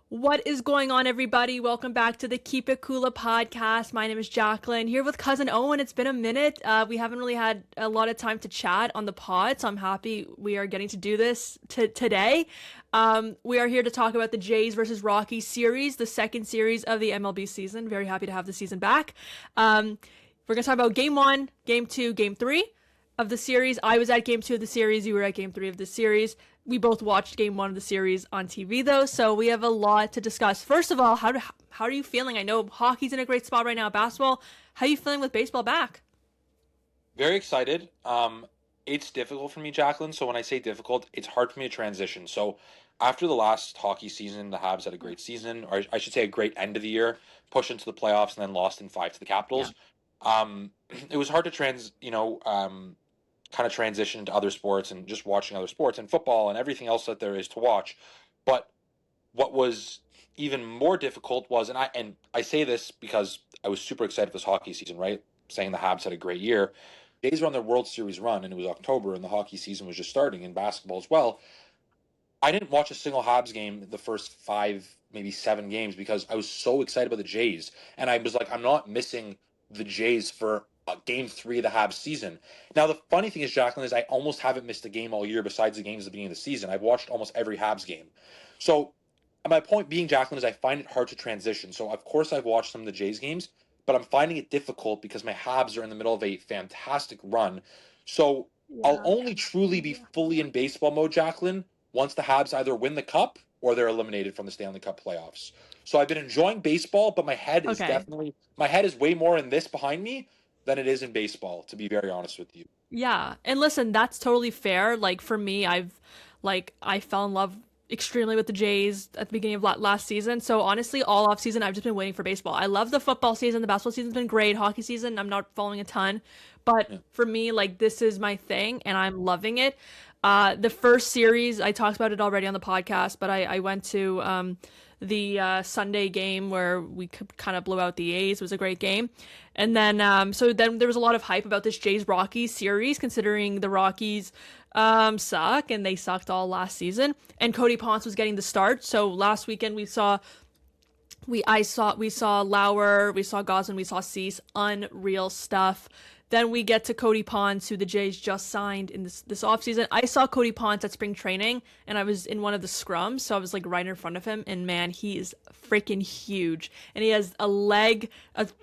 What is going on, everybody? Welcome back to the Keep It Kula Podcast. My name is Jaclyn, here with cousin Owen. It's been a minute. We haven't really had a lot of time to chat on the pod, so I'm happy we are getting to do this today. We are here to talk about the Jays versus Rockies series, the second series of the MLB season. Very happy to have the season back. We're going to talk about Game 1, Game 2, Game 3 of the series. I was at Game 2 of the series. You were at Game 3 of the series. We both watched Game 1 of the series on TV, though, so we have a lot to discuss. First of all, how are you feeling? I know hockey's in a great spot right now. Basketball, how are you feeling with baseball back? Very excited. It's difficult for me, Jaclyn. So when I say difficult, it's hard for me to transition. So after the last hockey season, the Habs had a great season, or I should say a great end of the year, pushed into the playoffs and then lost in 5 to the Capitals. It was hard to kind of transition to other sports and just watching other sports and football and everything else that there is to watch. But what was even more difficult was, and I say this because I was super excited for this hockey season, right? Saying the Habs had a great year. Jays were on their World Series run, and it was October, and the hockey season was just starting, in basketball as well. I didn't watch a single Habs game the first 5, maybe 7 games because I was so excited about the Jays. And I was like, I'm not missing the Jays for Game 3 of the Habs season. Now, the funny thing is, Jaclyn, is I almost haven't missed a game all year besides the games at the beginning of the season. I've watched almost every Habs game. So my point being, Jaclyn, is I find it hard to transition. So, of course, I've watched some of the Jays games, but I'm finding it difficult because my Habs are in the middle of a fantastic run. So I'll only truly be fully in baseball mode, Jaclyn, once the Habs either win the Cup or they're eliminated from the Stanley Cup playoffs. So I've been enjoying baseball, but my head is way more in this behind me than it is in baseball, to be very honest with you. Yeah, and listen, that's totally fair. Like, for me, I fell in love extremely with the Jays at the beginning of last season. So honestly, all off season, I've just been waiting for baseball. I love the football season. The basketball season's been great. Hockey season, I'm not following a ton. But for me, like, this is my thing, and I'm loving it. The first series, I talked about it already on the podcast, but I went to the Sunday game where we kind of blew out the A's. It was a great game. And then, so then there was a lot of hype about this Jays Rockies series, considering the Rockies suck, and they sucked all last season. And Cody Ponce was getting the start. So last weekend we saw Lauer, we saw Gosman, we saw Cease, unreal stuff. Then we get to Cody Ponce, who the Jays just signed in this offseason. I saw Cody Ponce at spring training, and I was in one of the scrums, so I was like right in front of him, and man, he is freaking huge. And he has a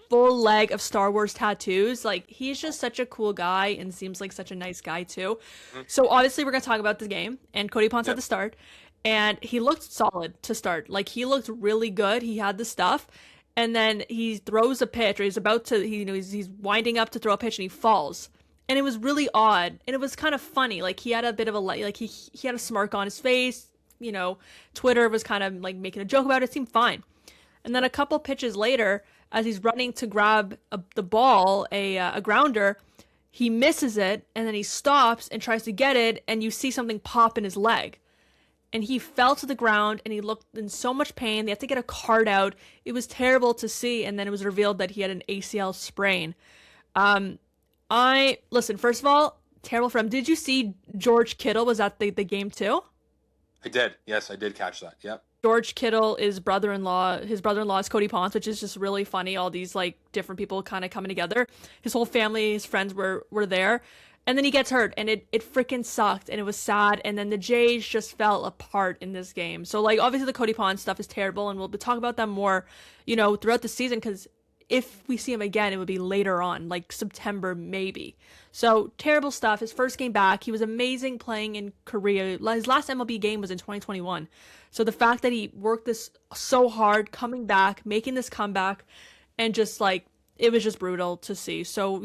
full leg of Star Wars tattoos. Like, he's just such a cool guy and seems like such a nice guy too. So obviously we're going to talk about the game, and Cody Ponce at the start, and he looked solid to start. Like, he looked really good. He had the stuff. And then he throws a pitch, or he's about to, he's winding up to throw a pitch, and he falls. And it was really odd, and it was kind of funny. Like, he had a bit of he had a smirk on his face. Twitter was kind of like making a joke about it. It seemed fine. And then a couple pitches later, as he's running to grab the ball, a grounder, he misses it, and then he stops and tries to get it, and you see something pop in his leg. And he fell to the ground, and he looked in so much pain. They had to get a cart out. It was terrible to see, and then it was revealed that he had an ACL sprain. Listen, first of all, terrible for him. Did you see George Kittle was at the game too? I did. Yes, I did catch that. Yep. George Kittle is brother-in-law. His brother-in-law is Cody Ponce, which is just really funny. All these like different people kind of coming together. His whole family, his friends were there. And then he gets hurt, and it freaking sucked, and it was sad, and then the Jays just fell apart in this game. So, like, obviously the Cody Ponce stuff is terrible, and we'll talk about that more, throughout the season, because if we see him again, it would be later on, like September maybe. So, terrible stuff. His first game back, he was amazing playing in Korea. His last MLB game was in 2021. So, the fact that he worked this so hard, coming back, making this comeback, and just, like, it was just brutal to see. So,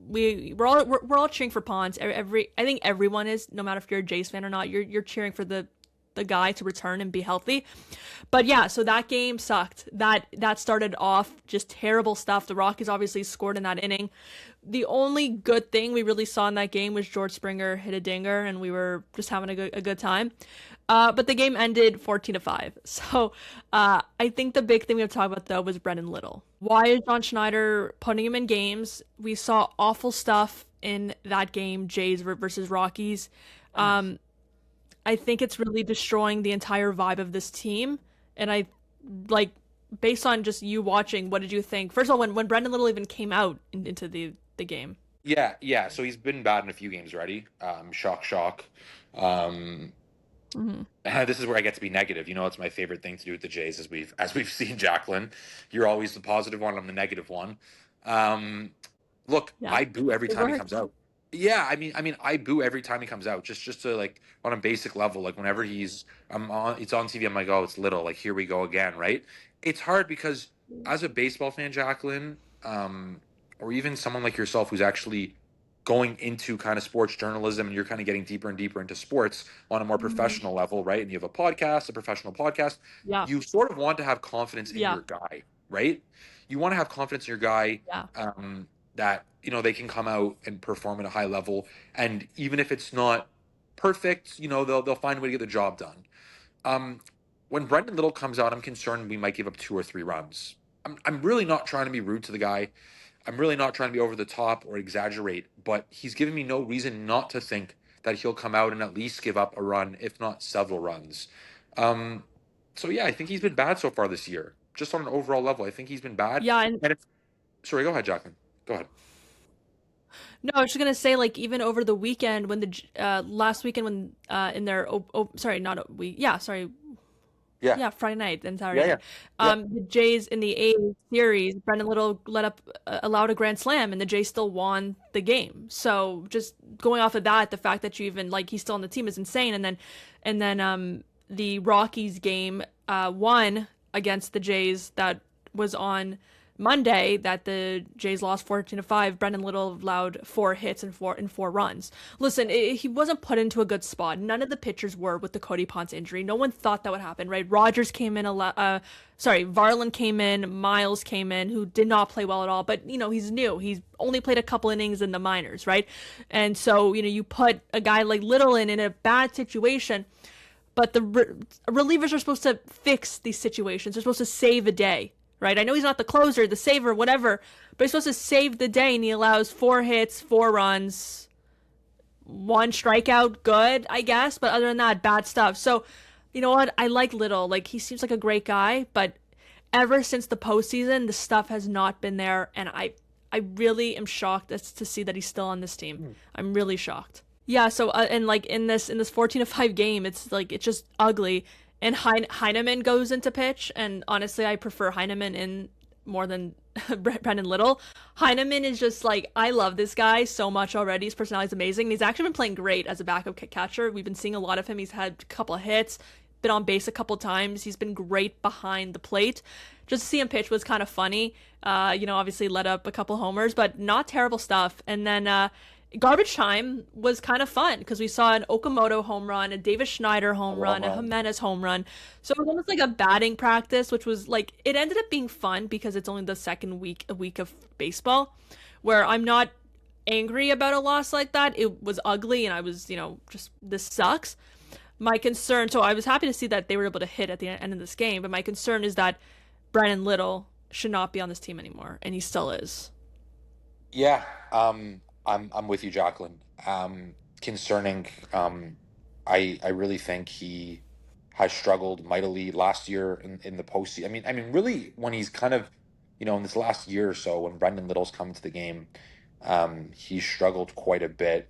we're all cheering for Ponce. I think everyone is, no matter if you're a Jays fan or not. You're cheering for the guy to return and be healthy. But yeah, so that game sucked. That started off just terrible stuff. The Rockies obviously scored in that inning. The only good thing we really saw in that game was George Springer hit a dinger, and we were just having a good time. But the game ended 14-5. So I think the big thing we have to talk about, though, was Brendan Little. Why is John Schneider putting him in games? We saw awful stuff in that game, Jays versus Rockies. I think it's really destroying the entire vibe of this team. And I like, based on just you watching, what did you think? First of all, when Brendan Little even came out into the game. Yeah. So he's been bad in a few games already. Shock. Um, this is where I get to be negative. You know, it's my favorite thing to do with the Jays, as we've seen, Jaclyn. You're always the positive one. I'm the negative one. Look, Yeah. I boo every It time he worked. comes out. Yeah, I boo every time he comes out. Just to like on a basic level. Like whenever it's on TV. I'm like, oh, it's Little. Like here we go again, right? It's hard because as a baseball fan, Jaclyn, or even someone like yourself who's actually going into kind of sports journalism and you're kind of getting deeper and deeper into sports on a more professional level, right? And you have a professional podcast, Yeah. you sort of want to have confidence in Yeah. your guy, right? You want to have confidence in your guy Yeah. that, you know, they can come out and perform at a high level. And even if it's not perfect, you know, they'll find a way to get the job done. When Brendan Little comes out, I'm concerned we might give up 2 or 3 runs. I'm really not trying to be rude to the guy. I'm really not trying to be over the top or exaggerate, but he's given me no reason not to think that he'll come out and at least give up a run, if not several runs. So yeah, I think he's been bad so far this year. Just on an overall level, I think he's been bad. Yeah, and sorry, go ahead, Jaclyn. Go ahead. no, I was just gonna say, like, even over the weekend when last weekend when in their Friday night and Saturday night. The Jays in the A's series, Brendan Little allowed a grand slam, and the Jays still won the game. So just going off of that, the fact that you even like he's still on the team is insane. And then the Rockies game won against the Jays that was on Monday that the Jays lost 14-5. Brendan Little allowed 4 hits and four runs. Listen, he wasn't put into a good spot. None of the pitchers were with the Cody Ponce injury. No one thought that would happen, right? Rogers came in Varland came in, Miles came in, who did not play well at all. But, you know, he's new. He's only played a couple innings in the minors, right? And so, you know, you put a guy like Little in a bad situation, but the relievers are supposed to fix these situations. They're supposed to save a day. Right, I know he's not the closer, the saver, whatever, but he's supposed to save the day, and he allows 4 hits, 4 runs, 1 strikeout, good, I guess, but other than that, bad stuff. So, you know what, I like Little, like, he seems like a great guy, but ever since the postseason, the stuff has not been there, and I really am shocked to see that he's still on this team. I'm really shocked. Yeah, so, and like, in this 14-5 game, it's like, it's just ugly. And Heineman goes into pitch, and honestly, I prefer Heineman in more than Brendan Little. Heineman is just like, I love this guy so much already. His personality is amazing. And he's actually been playing great as a backup catcher. We've been seeing a lot of him. He's had a couple of hits, been on base a couple times. He's been great behind the plate. Just to see him pitch was kind of funny. You know, obviously led up a couple homers, but not terrible stuff. And then garbage time was kind of fun because we saw an Okamoto home run, a Davis Schneider home run, a Jimenez home run. So it was almost like a batting practice, which was like, it ended up being fun because it's only the second week of baseball, where I'm not angry about a loss like that. It was ugly, and I was, you know, just, this sucks. My concern, so I was happy to see that they were able to hit at the end of this game, but my concern is that Brendan Little should not be on this team anymore, and he still is. Yeah, I'm with you, Jaclyn. Concerning, I really think he has struggled mightily last year in the postseason. I mean, really, when he's kind of, you know, in this last year or so, when Brendan Little's come to the game, he's struggled quite a bit.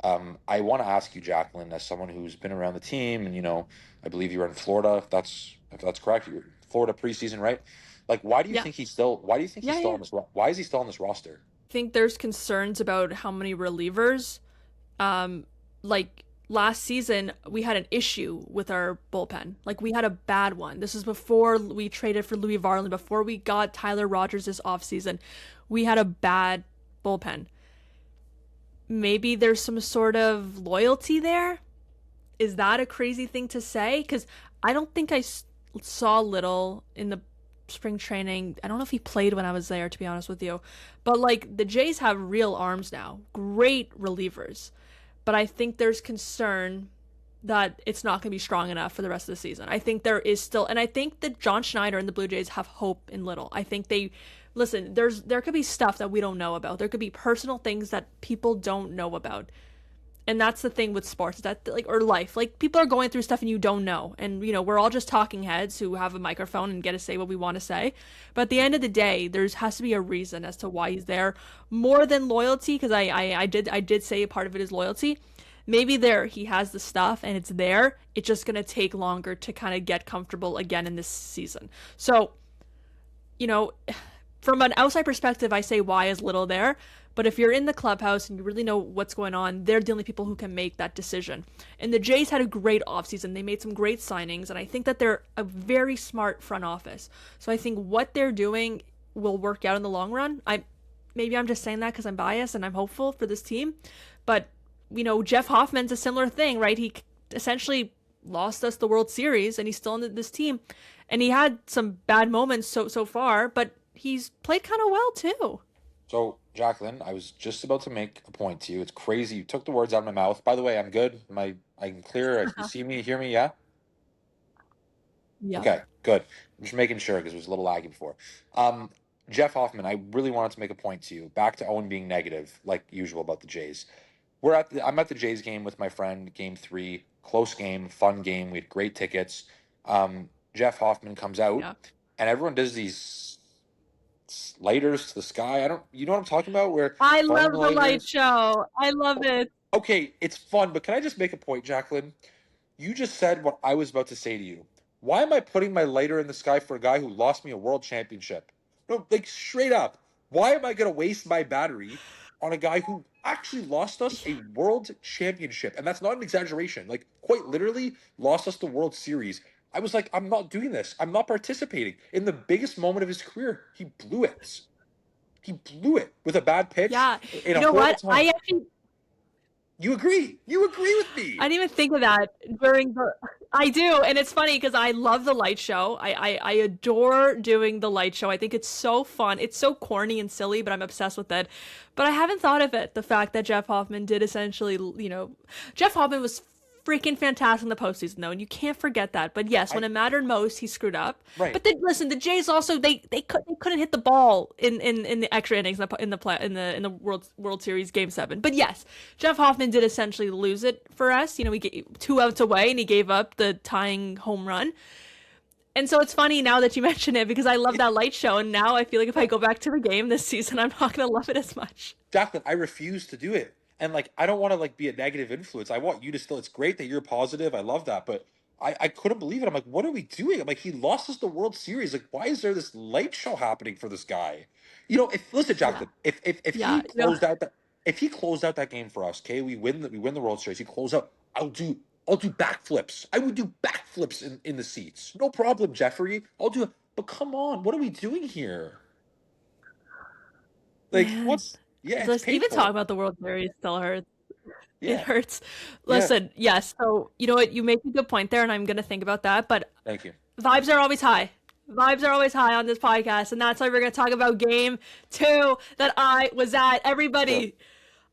I want to ask you, Jaclyn, as someone who's been around the team, and, you know, I believe you were in Florida, if that's correct, you're Florida preseason, right? Like, why do you think he's still on this? Why is he still on this roster? I think there's concerns about how many relievers. Like last season, we had an issue with our bullpen. Like, we had a bad one. This is before we traded for Louis Varland, before we got Tyler Rogers this offseason. We had a bad bullpen. Maybe there's some sort of loyalty there. Is that a crazy thing to say? Because I don't think I saw Little in the spring training. I don't know if he played when I was there, to be honest with you. But, like, the Jays have real arms now. Great relievers. But I think there's concern that it's not going to be strong enough for the rest of the season. I think there is still, and I think that John Schneider and the Blue Jays have hope in Little. I think there could be stuff that we don't know about. There could be personal things that people don't know about. And that's the thing with sports, that like, or life, like people are going through stuff and you don't know. And we're all just talking heads who have a microphone and get to say what we want to say. But at the end of the day, has to be a reason as to why he's there, more than loyalty. Because I did say a part of it is loyalty. Maybe he has the stuff and it's there. It's just gonna take longer to kind of get comfortable again in this season. So, from an outside perspective, I say why is little there. But if you're in the clubhouse and you really know what's going on, they're the only people who can make that decision. And the Jays had a great offseason. They made some great signings, and I think that they're a very smart front office. So I think what they're doing will work out in the long run. Maybe I'm just saying that because I'm biased and I'm hopeful for this team. But, Jeff Hoffman's a similar thing, right? He essentially lost us the World Series, and he's still in this team. And he had some bad moments so far, but he's played kind of well too. So, Jaclyn, I was just about to make a point to you. It's crazy. You took the words out of my mouth. By the way, I'm good. I'm clear. You see me, hear me, yeah? Yeah. Okay, good. I'm just making sure because it was a little laggy before. Jeff Hoffman, I really wanted to make a point to you. Back to Owen being negative, like usual about the Jays. I'm at the Jays game with my friend, game 3. Close game, fun game. We had great tickets. Jeff Hoffman comes out, and everyone does these lighters to the sky. You know what I'm talking about? Where I love the light show. I love it. Okay, it's fun, but can I just make a point, Jaclyn? You just said what I was about to say to you. Why am I putting my lighter in the sky for a guy who lost me a world championship? No, like straight up. Why am I going to waste my battery on a guy who actually lost us a world championship? And that's not an exaggeration. Like, quite literally lost us the World Series. I was like, I'm not doing this. I'm not participating. In the biggest moment of his career, he blew it. He blew it with a bad pitch. Yeah. You know what? Time. You agree. You agree with me. I didn't even think of that I do. And it's funny because I love the light show. I adore doing the light show. I think it's so fun. It's so corny and silly, but I'm obsessed with it. But I haven't thought of it. The fact that Jeff Hoffman did essentially, Jeff Hoffman was freaking fantastic in the postseason, though, and you can't forget that. But yes, when it mattered most, he screwed up. Right. But then, listen, the Jays also they couldn't hit the ball in the extra innings in the World Series Game 7. But yes, Jeff Hoffman did essentially lose it for us. We gave 2 outs away, and he gave up the tying home run. And so it's funny now that you mention it because I love that light show, and now I feel like if I go back to the game this season, I'm not gonna love it as much. Jaclyn, I refuse to do it. And, I don't want to, be a negative influence. I want you to still – it's great that you're positive. I love that. But I couldn't believe it. I'm like, what are we doing? I'm like, he lost us the World Series. Like, why is there this light show happening for this guy? Listen, Jaclyn, if he closed out that game for us, okay, we win the World Series, he closed out, I'll do backflips. I would do backflips in the seats. No problem, Jeffrey. I'll do it. But come on, what are we doing here? Like, what's... Yeah, it's even talking about the World Series still hurts. Yeah. It hurts. Listen, yes. So you know what? You make a good point there, and I'm gonna think about that. But thank you. Vibes are always high. Vibes are always high on this podcast, and that's why we're gonna talk about Game 2 that I was at. Everybody,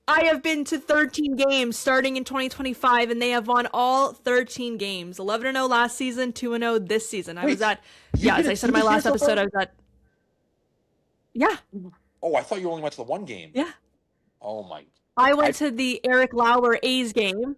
I have been to 13 games starting in 2025, and they have won all 13 games. 11-0 last season, 2-0 this season. I was at. Yeah, as I said in my last episode, I was at. Yeah. Oh, I thought you only went to the one game. Yeah. Oh, my. I went to the Eric Lauer A's game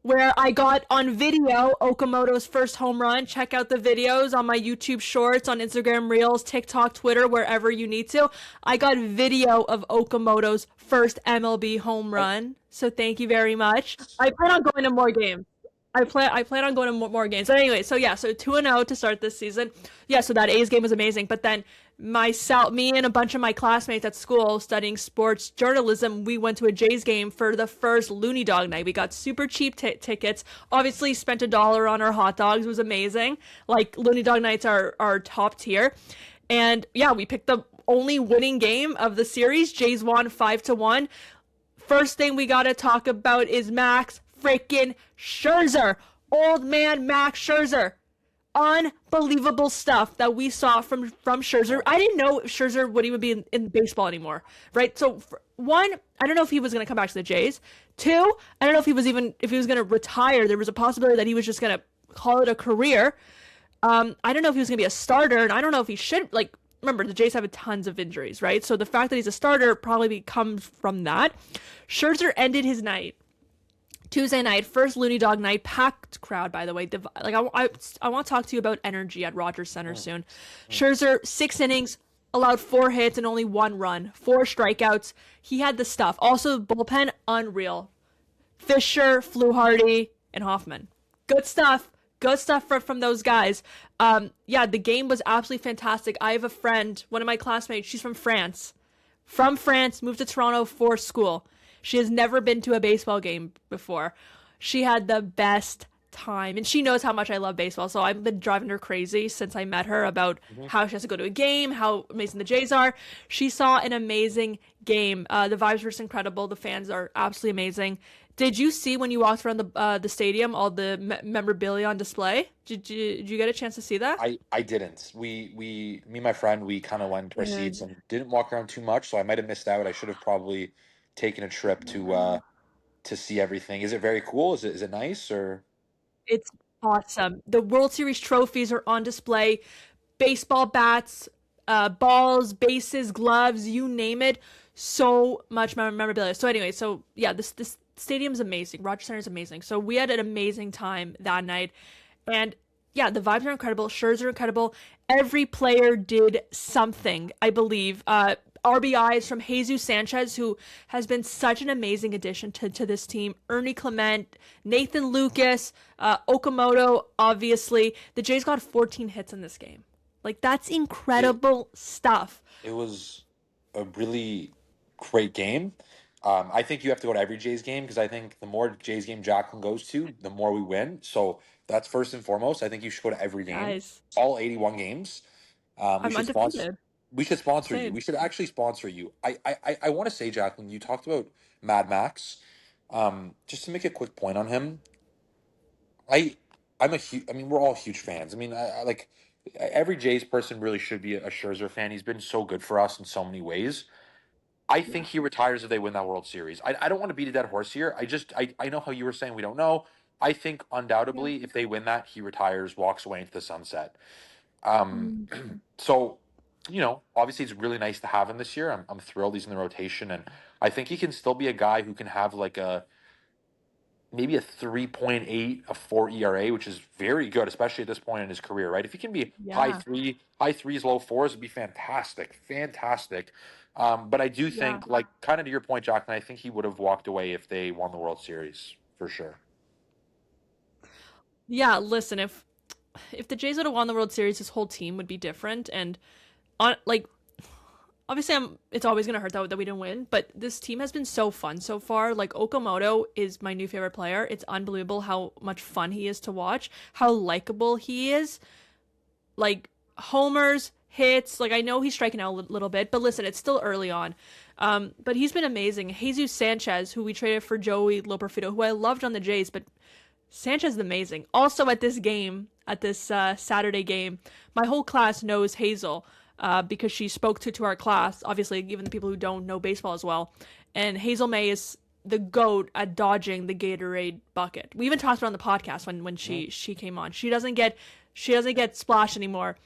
where I got on video Okamoto's first home run. Check out the videos on my YouTube shorts, on Instagram Reels, TikTok, Twitter, wherever you need to. I got video of Okamoto's first MLB home run. So thank you very much. I plan on going to more games. I plan on going to more games. But anyway, so 2-0 to start this season. Yeah, so that A's game was amazing. But then me and a bunch of my classmates at school studying sports journalism, we went to a Jays game for the first Looney Dog night. We got super cheap tickets. Obviously spent $1 on our hot dogs. It was amazing. Like, Looney Dog nights are top tier. And yeah, we picked the only winning game of the series. Jays won 5-1. First thing we got to talk about is Max freaking Scherzer. Old man Max Scherzer. Unbelievable stuff that we saw from Scherzer. I didn't know Scherzer would even be in baseball anymore, right? So, one, I don't know if he was going to come back to the Jays. Two, I don't know if he was going to retire. There was a possibility that he was just going to call it a career. I don't know if he was going to be a starter, and I don't know if he should, remember, the Jays have tons of injuries, right? So the fact that he's a starter probably comes from that. Scherzer ended his night Tuesday night, first Looney Dog night, packed crowd, by the way. I want to talk to you about energy at Rogers Center soon. Scherzer, 6 innings, allowed 4 hits and only 1 run, 4 strikeouts. He had the stuff. Also, bullpen, unreal. Fisher, Fluharty, and Hoffman. Good stuff. Good stuff from those guys. Yeah, the game was absolutely fantastic. I have a friend, one of my classmates, she's from France. Moved to Toronto for school. She has never been to a baseball game before. She had the best time, and she knows how much I love baseball, so I've been driving her crazy since I met her about how she has to go to a game, how amazing the Jays are. She saw an amazing game. The vibes were just incredible. The fans are absolutely amazing. Did you see when you walked around the stadium all the memorabilia on display? Did you get a chance to see that? I didn't. Me and my friend, we kind of went to our seats and didn't walk around too much, so I might have missed out. I should have probably taken a trip to see everything. Is it very cool? Is it nice or? It's awesome. The World Series trophies are on display. Baseball bats, balls, bases, gloves, you name it. So much memorabilia. So anyway, yeah, this stadium's amazing. Rogers Center is amazing. So we had an amazing time that night. And yeah, the vibes are incredible. Scherzer are incredible. Every player did something, I believe. RBIs from Jesus Sanchez, who has been such an amazing addition to this team. Ernie Clement, Nathan Lucas, Okamoto, obviously. The Jays got 14 hits in this game. Like, that's incredible stuff. It was a really great game. I think you have to go to every Jays game because I think the more Jays game Jaclyn goes to, the more we win. So that's first and foremost. I think you should go to every game. Guys. All 81 games. I'm undefeated. We should sponsor you. We should actually sponsor you. I want to say, Jaclyn, you talked about Mad Max. Just to make a quick point on him, we're all huge fans. I mean, I like every Jays person really should be a Scherzer fan. He's been so good for us in so many ways. I think he retires if they win that World Series. I don't want to beat a dead horse here. I know how you were saying we don't know. I think undoubtedly if they win that, he retires, walks away into the sunset. So, obviously it's really nice to have him this year. I'm thrilled he's in the rotation, and I think he can still be a guy who can have like maybe a 3.8, a 4 ERA, which is very good, especially at this point in his career, right? If he can be high threes, low fours, it'd be fantastic. But I do think, like, kind of to your point, Jaclyn, I think he would have walked away if they won the World Series, for sure. Yeah, listen, if the Jays would have won the World Series, his whole team would be different. And obviously it's always gonna hurt that we didn't win, but this team has been so fun so far. Like, Okamoto is my new favorite player. It's unbelievable how much fun he is to watch, how likable he is. Like, homers, hits, like, I know he's striking out a little bit, but listen, it's still early on. But he's been amazing. Jesus Sanchez, who we traded for Joey Loperfido, who I loved on the Jays, but Sanchez is amazing. Also at this game, at this Saturday game, my whole class knows Hazel because she spoke to our class, obviously, even the people who don't know baseball as well. And Hazel May is the GOAT at dodging the Gatorade bucket. We even talked about it on the podcast when she came on. She doesn't get splashed anymore.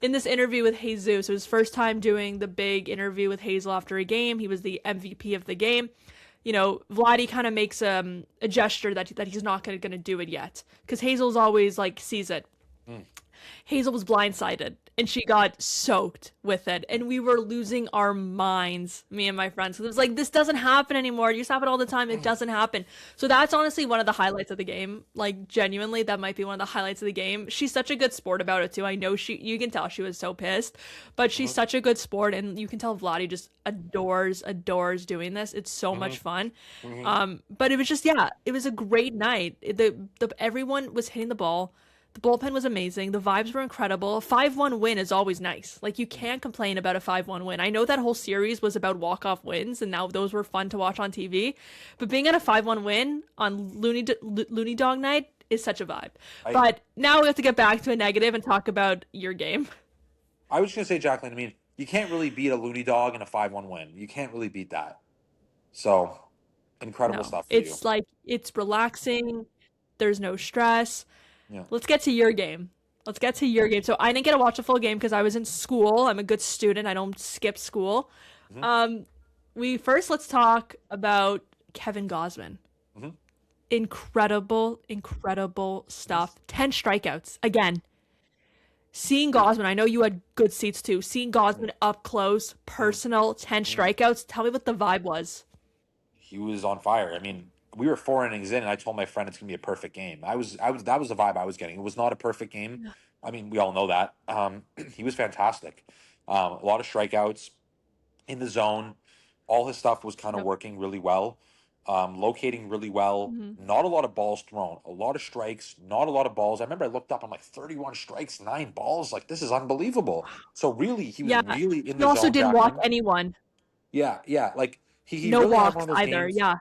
In this interview with Jesus, it was his first time doing the big interview with Hazel after a game. He was the MVP of the game. Vladdy kind of makes a gesture that he's not going to do it yet, because Hazel's always like sees it. Hazel was blindsided, and she got soaked with it, and we were losing our minds, me and my friends. It was like, this doesn't happen anymore. It used to happen all the time. It doesn't happen. So that's honestly one of the highlights of the game. Like, genuinely, that might be one of the highlights of the game. She's such a good sport about it too. I know you can tell she was so pissed, but she's such a good sport, and you can tell Vladdy just adores doing this. It's so much fun. But it was just, it was a great night. Everyone was hitting the ball. The bullpen was amazing. The vibes were incredible. A 5-1 win is always nice. Like, you can't complain about a 5-1 win. I know that whole series was about walk-off wins, and now those were fun to watch on TV. But being at a 5-1 win on Looney Dog night is such a vibe. But now we have to get back to a negative and talk about your game. I was just going to say, Jaclyn, I mean, you can't really beat a Looney Dog in a 5-1 win. You can't really beat that. So, incredible stuff for you. It's like, it's relaxing. There's no stress. Yeah. Let's get to your game. So I didn't get to watch a full game because I was in school. I'm a good student. I don't skip school. Let's talk about Kevin Gausman. incredible, incredible stuff. 10 strikeouts. Again, seeing Gosman, I know you had good seats too. Seeing Gosman up close, personal, 10 Mm. strikeouts. Tell me what the vibe was. He was on fire. I mean, we were 4 innings in, and I told my friend it's gonna be a perfect game. That was the vibe I was getting. It was not a perfect game. Yeah. I mean, we all know that. He was fantastic. A lot of strikeouts in the zone. All his stuff was kind of Yep. working really well, locating really well. Hmm. Not a lot of balls thrown, a lot of strikes, not a lot of balls. I remember I looked up, I'm like 31 strikes, 9 balls. Like this is unbelievable. So really, he was Yeah. really in He the also zone, didn't walk Jaclyn. anyone. Yeah, yeah. Like he No really had one walks of those either. games. Yeah.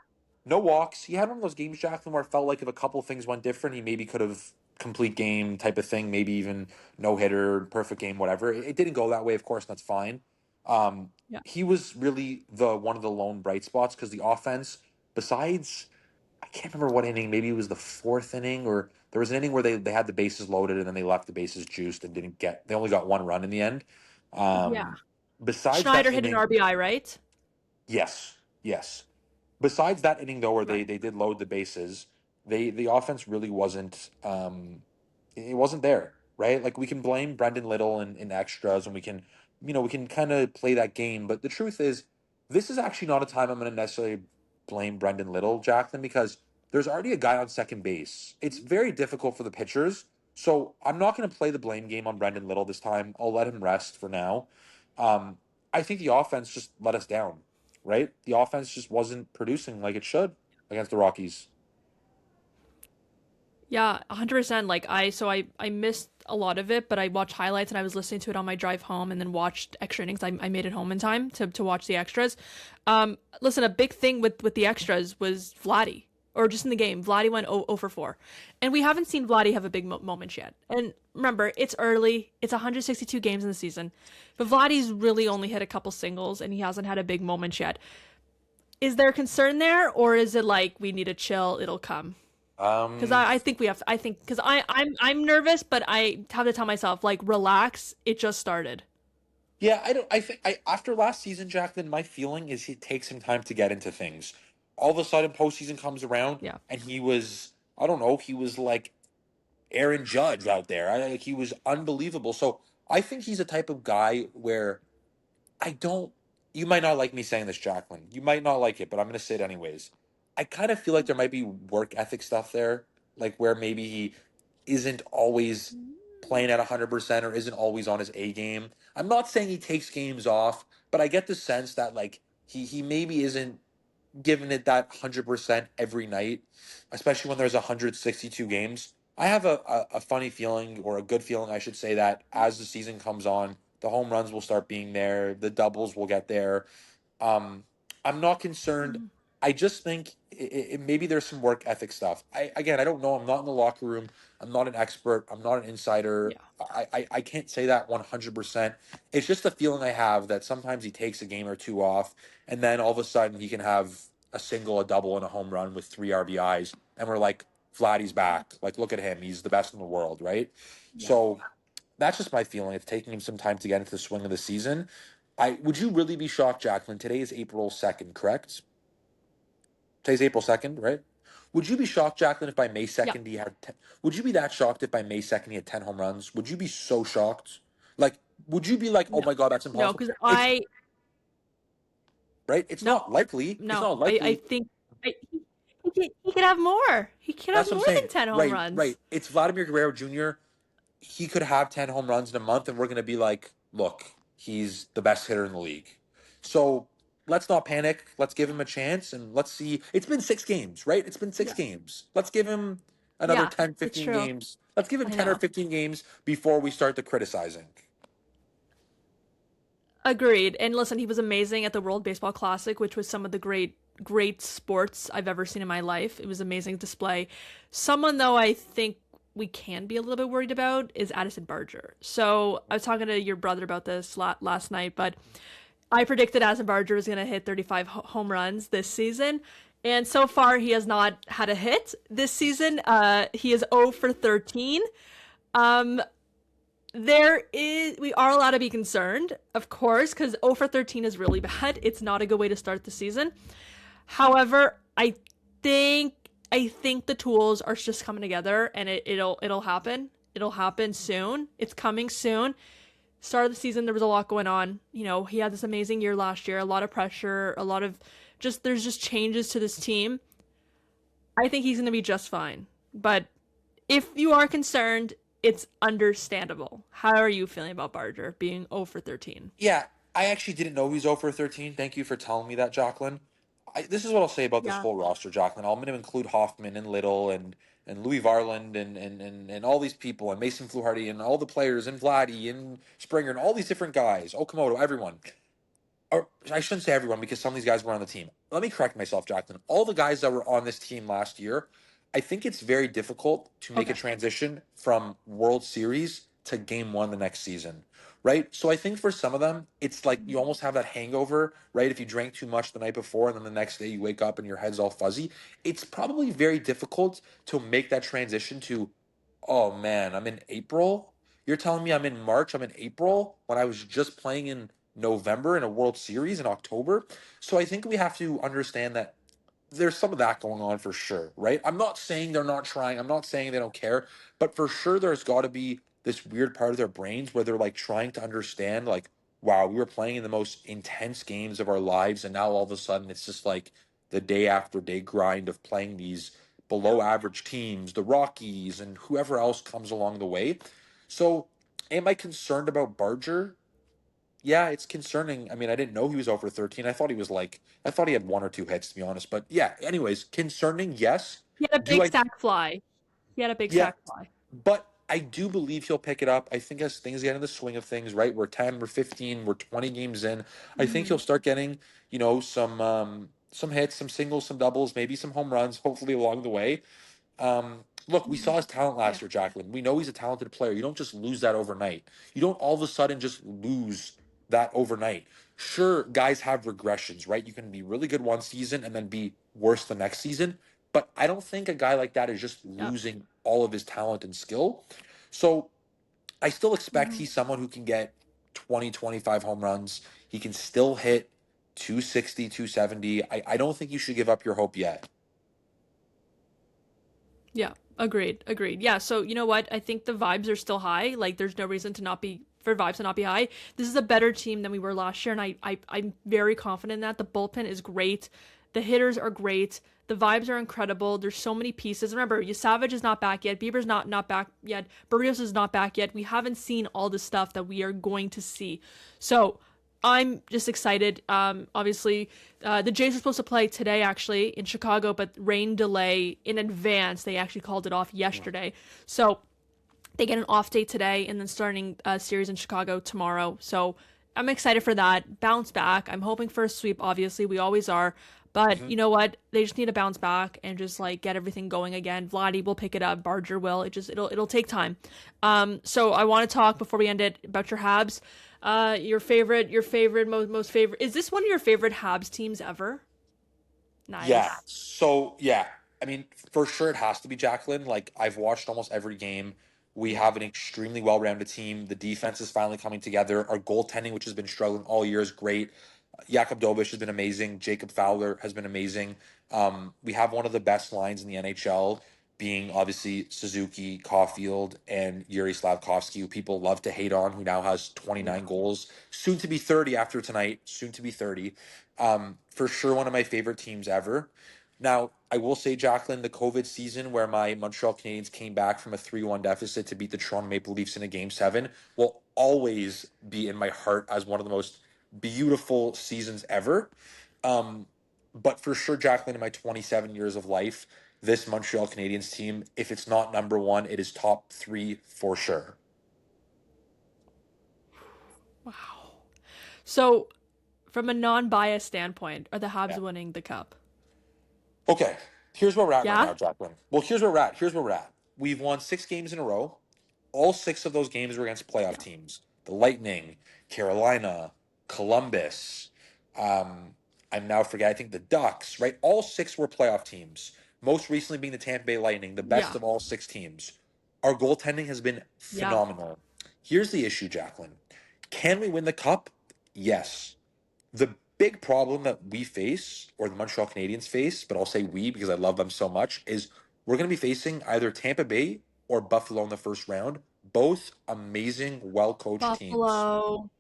No walks. He had one of those games, Jacqueline, where it felt like if a couple of things went different, he maybe could have complete game type of thing, maybe even no hitter, perfect game, whatever. It didn't go that way, of course, and that's fine. Um, Yeah. he was really the one of the lone bright spots because the offense, besides, I can't remember what inning, maybe it was the fourth inning, or there was an inning where they had the bases loaded and then they left the bases juiced and they only got one run in the end. Yeah. Um, besides that Schneider hit an inning, RBI, right? yes, yes. Besides that inning though, where they Right. they did load the bases, the offense really wasn't it wasn't there, right? Like we can blame Brendan Little in extras, and we can kind of play that game, but the truth is, this is actually not a time I'm going to necessarily blame Brendan Little, Jacqueline, because there's already a guy on second base. It's very difficult for the pitchers, so I'm not going to play the blame game on Brendan Little this time. I'll let him rest for now. Um, I think the offense just let us down, right? The offense just wasn't producing like it should against the Rockies. Yeah, 100%. Like I missed a lot of it, but I watched highlights and I was listening to it on my drive home and then watched extra innings. I made it home in time to watch the extras. Listen, a big thing with the extras was Vladdy, or just in the game. Vladdy went 0 for 4. And we haven't seen Vladdy have a big moment yet. And remember, it's early. It's 162 games in the season. But Vladdy's really only hit a couple singles and he hasn't had a big moment yet. Is there concern there, or is it like we need to chill, it'll come? Because Um, I think we have, I think, because I'm nervous, but I have to tell myself, like, relax, it just started. yeah, I don't. I think after last season, Jacqueline, my feeling is it takes him time to get into things. All of a sudden, postseason comes around, Yeah. and he was, I don't know, he was like Aaron Judge out there. Like he was unbelievable. So I think he's a type of guy where I don't. You might not like me saying this, Jacqueline. You might not like it, but I'm going to say it anyways. I kind of feel like there might be work ethic stuff there, like where maybe he isn't always playing at 100% or isn't always on his A game. I'm not saying he takes games off, but I get the sense that like he maybe isn't giving it that 100% every night, especially when there's 162 games. I have a funny feeling, or a good feeling, I should say, that as the season comes on, the home runs will start being there, the doubles will get there. Um, I'm not concerned. Mhm. I just think maybe there's some work ethic stuff. I don't know. I'm not in the locker room. I'm not an expert. I'm not an insider. Yeah. I can't say that 100%. It's just a feeling I have that sometimes he takes a game or two off, and then all of a sudden he can have a single, a double, and a home run with 3 RBIs, and we're like, Vladdy's back. Like, look at him. He's the best in the world, right? Yeah. So that's just my feeling. It's taking him some time to get into the swing of the season. I would you really be shocked, Jacqueline? Today is April 2nd, correct? Today's April 2nd, right? Would you be shocked, Jacqueline, if by May Yeah. 2nd he had 10, would you be that shocked if by May 2nd he had 10 home runs? Would you be so shocked? Like, would you be like, oh No. my God, that's No, impossible? because It's right. It's no, not likely. It's no. not I likely. think he could have more. He could have That's what I'm more saying. than 10 home Right, right. runs. It's Vladimir Guerrero Jr. He could have 10 home runs in a month, and we're going to be like, look, he's the best hitter in the league. So let's not panic. Let's give him a chance, and let's see. It's been 6 games, right? It's been six Yeah. games. Let's give him another Yeah, 10, it's 15 true. games. Let's give him I 10 or know. 15 games before we start the criticizing. Agreed. And listen, he was amazing at the World Baseball Classic, which was some of the great sports I've ever seen in my life. It was an amazing display. Someone though I think we can be a little bit worried about is Addison Barger. So I was talking to your brother about this last night, but I predicted Addison Barger was going to hit 35 home runs this season. And so far, he has not had a hit this season. He is 0 for 13. Um, we are allowed to be concerned, of course, because 0 for 13 is really bad. It's not a good way to start the season. However, I think I think the tools are just coming together, and it'll happen. It'll happen soon. It's coming soon. Start of the season, there was a lot going on. You know, he had this amazing year last year, a lot of pressure, a lot of just there's just changes to this team. I think he's going to be just fine. But if you are concerned, it's understandable. How are you feeling about Barger being 0 for 13? Yeah, I actually didn't know he was 0 for 13. Thank you for telling me that, Jaclyn. This is what I'll say about this Yeah. whole roster, Jaclyn. I'm going to include Hoffman and Little and Louis Varland and all these people and Mason Fluharty and all the players and Vladdy and Springer and all these different guys, Okamoto, everyone. Or I shouldn't say everyone because some of these guys were on the team. Let me correct myself, Jaclyn. All the guys that were on this team last year, I think it's very difficult to make a Okay. transition from World Series to Game One the next season, right? So I think for some of them, it's like you almost have that hangover, right? If you drank too much the night before and then the next day you wake up and your head's all fuzzy, it's probably very difficult to make that transition to, oh man, I'm in April. You're telling me I'm in March, I'm in April when I was just playing in November in a World Series in October. So I think we have to understand that there's some of that going on for sure, right? I'm not saying they're not trying. I'm not saying they don't care, but for sure there's got to be this weird part of their brains where they're like trying to understand like, wow, we were playing in the most intense games of our lives and now all of a sudden it's just like the day after day grind of playing these Yeah. below average teams, the Rockies and whoever else comes along the way. So, am I concerned about Barger? Yeah, it's concerning. I mean, I didn't know he was over 13. I thought he had one or two hits, to be honest. But yeah, anyways, concerning, yes. He had a Do big I, sack fly. He had a big yeah, sack fly. but I do believe he'll pick it up. I think as things get in the swing of things, right? We're 10, we're 15, we're 20 games in. I think Hmm. he'll start getting, some hits, some singles, some doubles, maybe some home runs, hopefully along the way. Look, we saw his talent Yeah. last year, Jaclyn. We know he's a talented player. You don't just lose that overnight. You don't all of a sudden just lose that overnight. Sure, guys have regressions, right? You can be really good one season and then be worse the next season. But I don't think a guy like that is just Yeah. losing all of his talent and skill. So I still expect Hmm. he's someone who can get 20, 25 home runs. He can still hit 260, 270. I don't think you should give up your hope yet. Yeah. Agreed. Agreed. Yeah. So you know what? I think the vibes are still high. Like there's no reason to not be for vibes to not be high. This is a better team than we were last year, and I'm very confident in that. The bullpen is great. The hitters are great. The vibes are incredible. There's so many pieces. Remember, Savage is not back yet. Bieber's not back yet. Barrios is not back yet. We haven't seen all the stuff that we are going to see. So I'm just excited. Obviously, the Jays were supposed to play today, actually, in Chicago, but rain delay in advance. They actually called it off yesterday. So they get an off day today and then starting a series in Chicago tomorrow. So I'm excited for that. Bounce back. I'm hoping for a sweep, obviously. We always are. But Mhm. you know what? They just need to bounce back and just like get everything going again. Vladdy will pick it up. Barger will. It'll take time. So I want to talk before we end it about your Habs. Your favorite, most favorite. Is this one of your favorite Habs teams ever? Yeah. Nice. So yeah, I mean, for sure it has to be Jacqueline. Like I've watched almost every game. We Yeah. have an extremely well-rounded team. The defense is finally coming together. Our goaltending, which has been struggling all year, is great. Jakob Dobish has been amazing. Jacob Fowler has been amazing. We have one of the best lines in the NHL, being obviously Suzuki, Caulfield, and Yuri Slavkovsky, who people love to hate on, who now has 29 goals, soon to be 30 after tonight, soon to be 30. For sure, one of my favorite teams ever. Now, I will say, Jacqueline, the COVID season where my Montreal Canadiens came back from a 3-1 deficit to beat the Toronto Maple Leafs in a game seven will always be in my heart as one of the most beautiful seasons ever. Um, but for sure, Jacqueline, in my 27 years of life, this Montreal Canadiens team, if it's not number one, it is top three for sure. Wow. So, from a non-biased standpoint, are the Habs Yeah. winning the cup? Okay, here's where we're at right Yeah. now, Jacqueline. Well, here's where we're at. Here's where we're at. We've won 6 games in a row. All 6 of those games were against playoff Yeah. teams: the Lightning, Carolina, Columbus. Um, I'm now forgetting. I think the Ducks. Right, all 6 were playoff teams. Most recently being the Tampa Bay Lightning, the best Yeah. of all 6 teams. Our goaltending has been Yeah. phenomenal. Here's the issue, Jacqueline. Can we win the cup? Yes. The big problem that we face, or the Montreal Canadiens face, but I'll say we because I love them so much, is we're going to be facing either Tampa Bay or Buffalo in the first round. Both amazing, well-coached teams. Buffalo.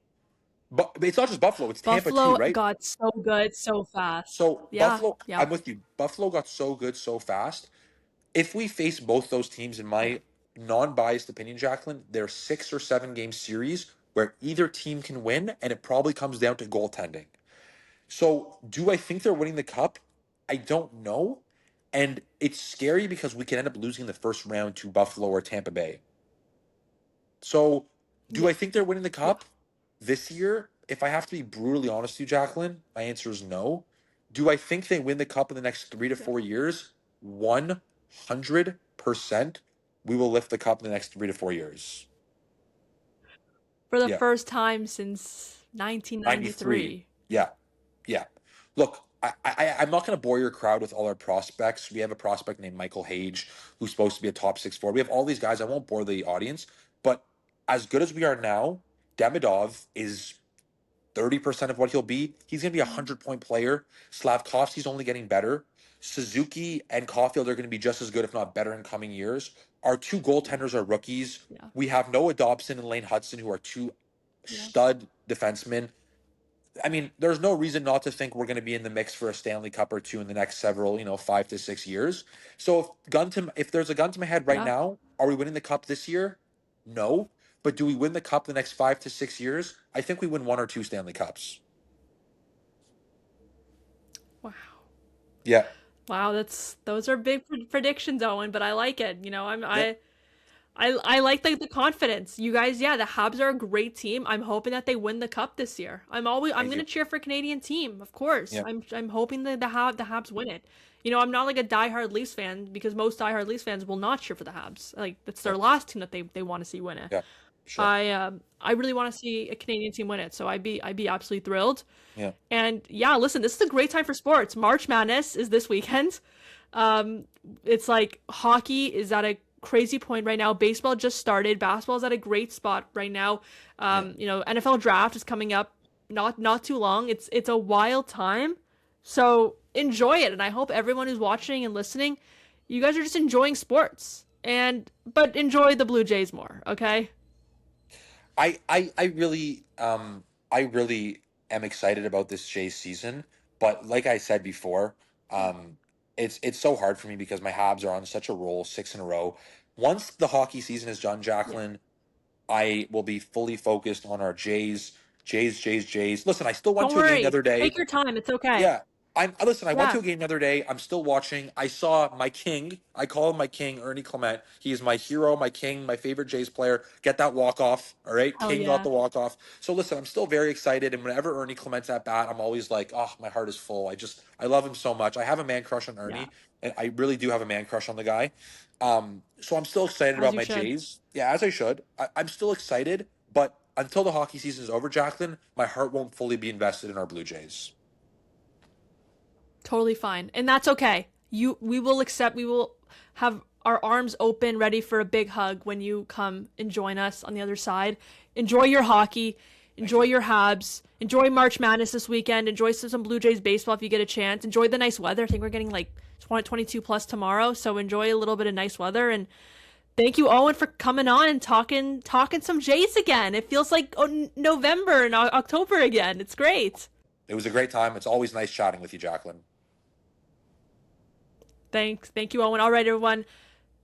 But it's not just Buffalo, it's Tampa too, Buffalo right? got so good so fast. So Yeah. Buffalo, Yeah. I'm with you. Buffalo got so good so fast. If we face both those teams, in Yeah. my non-biased opinion, Jaclyn, they're 6 or 7 game series where either team can win, and it probably comes down to goaltending. So, do I think they're winning the cup? I don't know. And it's scary because we can end up losing the first round to Buffalo or Tampa Bay. So, do Yeah. I think they're winning the Yeah. cup this year? If I have to be brutally honest with you, Jaclyn, my answer is no. Do I think they win the cup in the next 3 to 4 years? 100%. We will lift the cup in the next 3 to 4 years. For the Yeah. first time since 93. 1993. Yeah. Yeah. Look, I'm not going to bore your crowd with all our prospects. We have a prospect named Michael Hage who's supposed to be a top 6 forward. We have all these guys. I won't bore the audience, but as good as we are now, Demidov is 30% of what he'll be. He's going to be a 100-point player. Slavkovsky's only getting better. Suzuki and Caulfield are going to be just as good, if not better, in coming years. Our two goaltenders are rookies. Yeah. We have Noah Dobson and Lane Hudson, who are two Yeah. stud defensemen. I mean, there's no reason not to think we're going to be in the mix for a Stanley Cup or two in the next several, 5 to 6 years. So if there's a gun to my head right Yeah. now, are we winning the cup this year? No. But do we win the cup the next 5 to 6 years? I think we win 1 or 2 Stanley Cups. Wow. Yeah. Wow, those are big predictions, Owen, but I like it. Yeah. I like the confidence. You guys, yeah, the Habs are a great team. I'm hoping that they win the cup this year. I'm Me going too. to cheer for a Canadian team, of course. Yeah. I'm hoping that the Habs win it. I'm not like a diehard Leafs fan because most diehard Leafs fans will not cheer for the Habs. Like that's their Yeah. last team that they want to see win it. Yeah. Sure. I really want to see a Canadian team win it, so I'd be absolutely thrilled. Yeah. And yeah, listen, this is a great time for sports. March Madness is this weekend. It's like hockey is at a crazy point right now. Baseball just started. Basketball is at a great spot right now. NFL draft is coming up not too long. It's a wild time. So enjoy it, and I hope everyone who's watching and listening, you guys are just enjoying sports. But enjoy the Blue Jays more, okay? I really am excited about this Jays season, but like I said before, it's so hard for me because my Habs are on such a roll, 6 in a row. Once the hockey season is done, Yeah. Jaclyn, I will be fully focused on our Jays. Listen, I still went Don't to a game the worry. other day. Take your time. It's okay. Yeah. I went to Yeah. a game the other day. I'm still watching. I saw my king. I call him my king, Ernie Clement. He is my hero, my king, my favorite Jays player. Get that walk off. All right. Hell King got yeah. the walk off. So listen, I'm still very excited. And whenever Ernie Clement's at bat, I'm always like, oh, my heart is full. I love him so much. I have a man crush on Yeah. Ernie, and I really do have a man crush on the guy. So I'm still excited As about you my should. Jays. Yeah, as I should. I'm still excited, but until the hockey season is over, Jaclyn, my heart won't fully be invested in our Blue Jays. Totally fine. And that's okay. We will have our arms open, ready for a big hug when you come and join us on the other side. Enjoy your hockey. Enjoy your Habs. Enjoy March Madness this weekend. Enjoy some Blue Jays baseball if you get a chance. Enjoy the nice weather. I think we're getting like 22 plus tomorrow, so enjoy a little bit of nice weather. And thank you, Owen, for coming on and talking some Jays again. It feels like November and October again. It's great. It was a great time. It's always nice chatting with you, Jaclyn. Thank you, Owen. All right, everyone.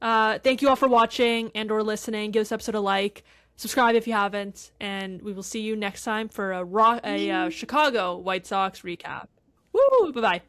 Thank you all for watching and or listening. Give this episode a like. Subscribe if you haven't, and we will see you next time for a Chicago White Sox recap. Woo! Bye-bye.